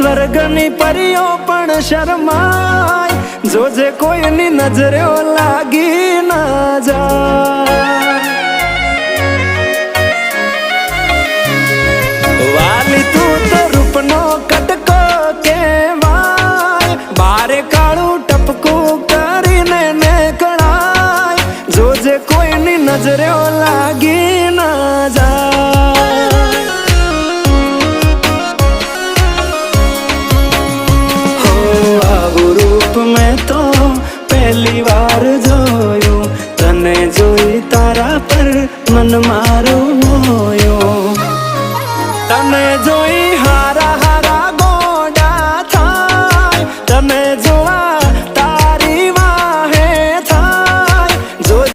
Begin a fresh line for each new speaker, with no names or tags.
સ્વર્ગની પરીઓ પણ શરમાય, જોજે કોઈની નજરે લાગી ના જાય. વાલી તું તો રૂપનો કટકો કહેવાય, બારે કાળું ટપકું કરીને નીકળાય, જોજે કોઈની નજરે લાગી ના જાય. હો આવું રૂપ મેં તો પહેલી વાર જોયું, તને જોઈ તારા પર મન માર